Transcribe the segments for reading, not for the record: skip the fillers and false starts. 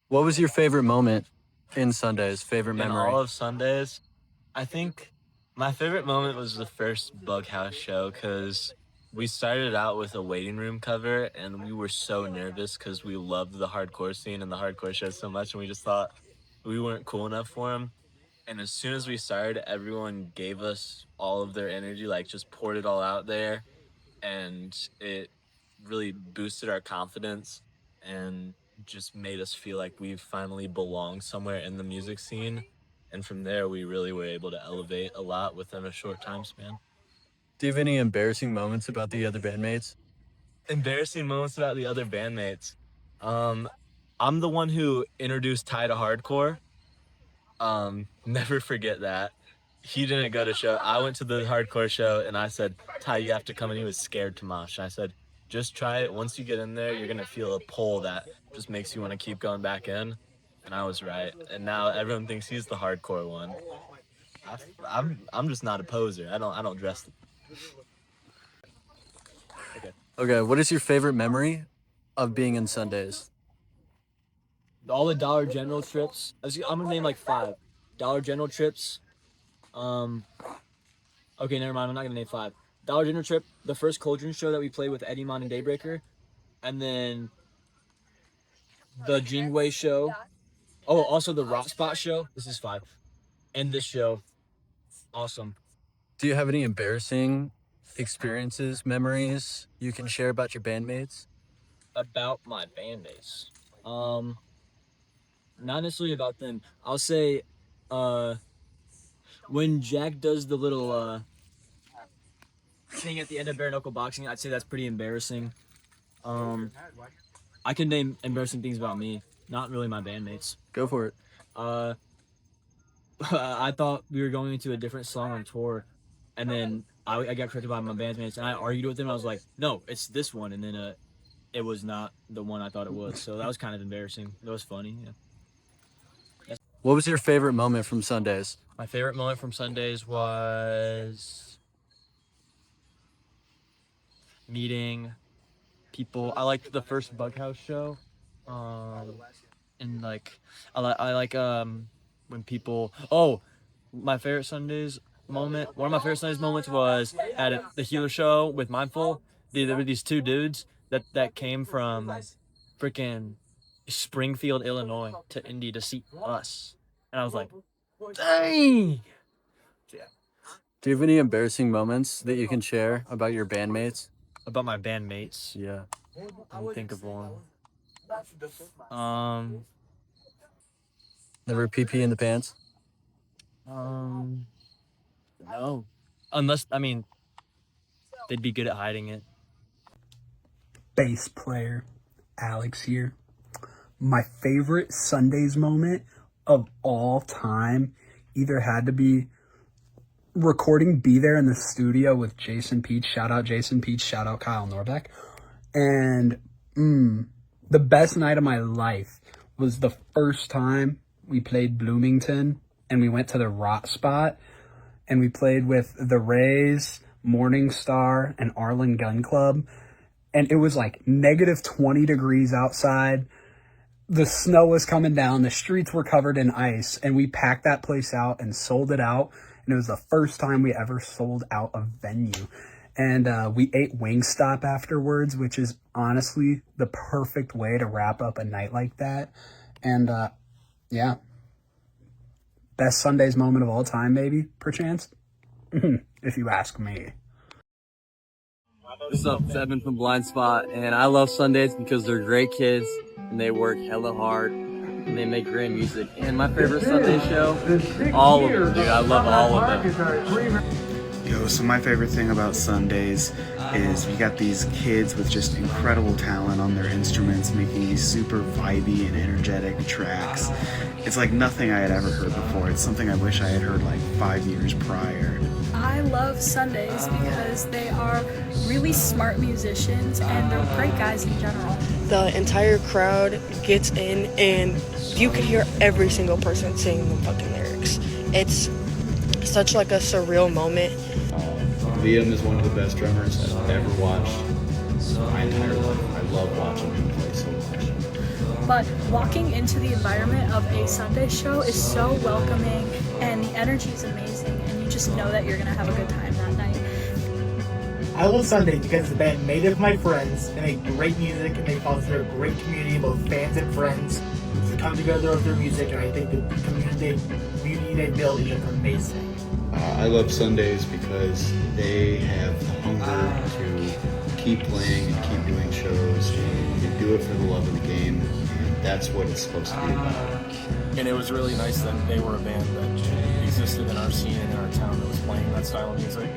What was your favorite moment in Sundaze? Favorite In memory? all of Sundays, I think my favorite moment was the first Bughouse show because we started out with a waiting room cover and we were so nervous because we loved the hardcore scene and the hardcore show so much, and we just thought we weren't cool enough for them. And as soon as we started, everyone gave us all of their energy, like just poured it all out there, and it really boosted our confidence and just made us feel like we finally belong somewhere in the music scene. And from there, we really were able to elevate a lot within a short time span. Do you have any embarrassing moments about the other bandmates? Embarrassing moments about the other bandmates. Um, I'm the one who introduced Ty to hardcore. Never forget that. He didn't go to show. I went to the hardcore show and I said, Ty, you have to come. And he was scared to mosh. I said, just try it. Once you get in there, you're going to feel a pull that just makes you want to keep going back in. And I was right. And now everyone thinks he's the hardcore one. I'm just not a poser. I don't dress. Okay, what is your favorite memory of being in Sundaze? All the Dollar General trips. I'm gonna name like 5. Dollar General trips. Okay, never mind. I'm not gonna name 5. Dollar General trip. The first Cauldron show that we played with Eddie Mon and Daybreaker, and then the Jingwei show. Oh, also the Rock Spot show. This is 5. And this show. Awesome. Do you have any embarrassing experiences, memories you can share about your bandmates? About my bandmates. Not necessarily about them. I'll say, when Jack does the little thing at the end of bare knuckle boxing, I'd say that's pretty embarrassing. I can name embarrassing things about me, not really my bandmates. Go for it. I thought we were going into a different song on tour, and then I got corrected by my bandmates, and I argued with them. I was like, "No, it's this one," and then it was not the one I thought it was. So that was kind of embarrassing. It was funny. Yeah. What was your favorite moment from Sundaze? My favorite moment from Sundays was meeting people. I liked the first Bughouse show, and like I like when people. Oh, my favorite Sundays moment. One of my favorite Sundays moments was at the Healer show with Mindful. There were these 2 dudes that came from freaking Springfield, Illinois, to Indy to see us, and I was like, dang. Do you have any embarrassing moments that you can share about your bandmates? About my bandmates. Yeah. Let me think of one. Never pee in the pants? No. Unless, I mean, they'd be good at hiding it. Bass player Alex here. My favorite Sundays moment of all time either had to be recording Be There in the studio with Jason Peach. Shout out Jason Peach. Shout out Kyle Norbeck. And the best night of my life was the first time we played Bloomington and we went to the Rock Spot and we played with the Rays, Morningstar, and Arlen Gun Club. And it was like negative 20 degrees outside. The snow was coming down. The streets were covered in ice. And we packed that place out and sold it out. And it was the first time we ever sold out a venue. And we ate Wingstop afterwards, which is honestly the perfect way to wrap up a night like that. And yeah. Best Sundays moment of all time, maybe, perchance? If you ask me. What's up, Evan from Blind Spot, and I love Sundays because they're great kids and they work hella hard and they make great music. And my favorite Sunday show, all of them, dude. I love all of them. Yo, so my favorite thing about Sundays is we got these kids with just incredible talent on their instruments making these super vibey and energetic tracks. It's like nothing I had ever heard before. It's something I wish I had heard like 5 years prior. I love Sundays because they are really smart musicians and they're great guys in general. The entire crowd gets in and you can hear every single person singing the fucking lyrics. It's such like a surreal moment. Liam is one of the best drummers I've ever watched my entire life. I love watching him play so much. but walking into the environment of a Sunday show is so welcoming, and the energy is amazing, and you just know that you're gonna have a good time that night. I love Sundaze because the band made up my friends. They make great music and they foster a great community, both fans and friends, to come together with their music. And I think the community they build is just amazing. I love Sundaze because they have the hunger to keep playing and keep doing shows. They do it for the love of the game, and that's what it's supposed to be about. And it was really nice that they were a band that existed in our scene and in our town that was playing that style of music.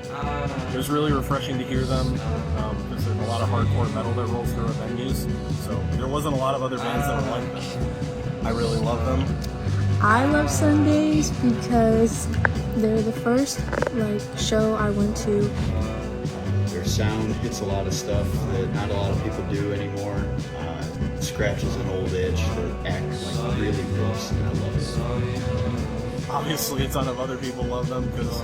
It was really refreshing to hear them because there's a lot of hardcore metal that rolls through our venues. So there wasn't a lot of other bands that were like them. I really love them. I love Sundaze because they're the first show I went to. Their sound hits a lot of stuff that not a lot of people do anymore. Scratches an old itch that act like really gross, and I love it. Obviously a ton of other people love them because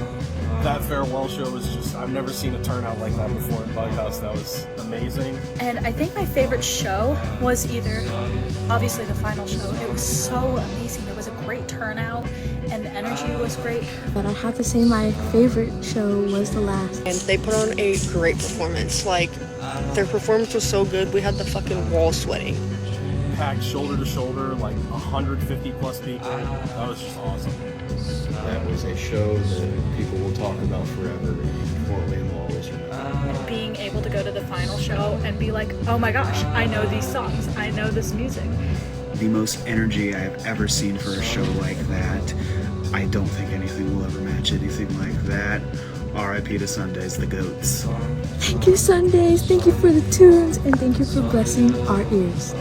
that farewell show was just, I've never seen a turnout like that before in Bughouse. That was amazing. And I think my favorite show was either, obviously the final show. It was so amazing. There was a great turnout and the energy was great. But I have to say my favorite show was the last. And they put on a great performance. Their performance was so good, we had the fucking wall sweating. Packed shoulder to shoulder, 150 plus people. That was just awesome. That was a show that people will talk about forever, and Fort Wayne will always remember. Being able to go to the final show and be like, oh my gosh, I know these songs, I know this music. The most energy I've ever seen for a show like that. I don't think anything will ever match anything like that. R.I.P. to Sundaze, the GOATs. Thank you, Sundaze. Thank you for the tunes, and thank you for blessing our ears.